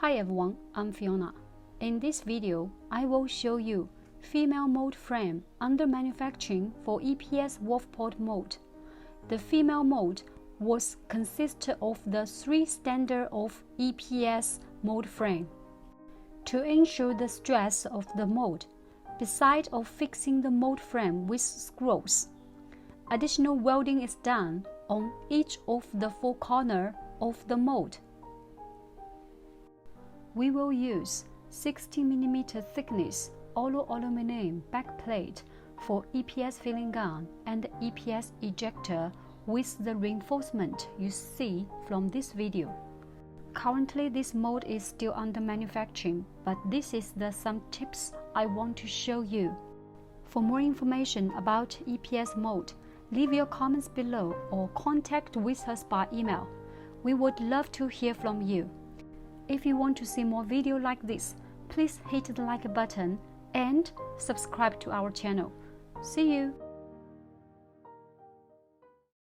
Hi everyone, I'm Fiona. In this video, I will show you female mold frame under manufacturing for EPS waffle pot mold. The female mold was consist of the 3 standard of EPS mold frame. To ensure the stress of the mold, besides of fixing the mold frame with screws, additional welding is done on each of the 4 corners of the mold. We will use 60 mm thickness aluminum backplate for EPS filling gun and EPS ejector with the reinforcement you see from this video. Currently, this mold is still under manufacturing, but this is some tips I want to show you. For more information about EPS mold, leave your comments below or contact with us by email. We would love to hear from you. If you want to see more videos like this, please hit the like button and subscribe to our channel. See you!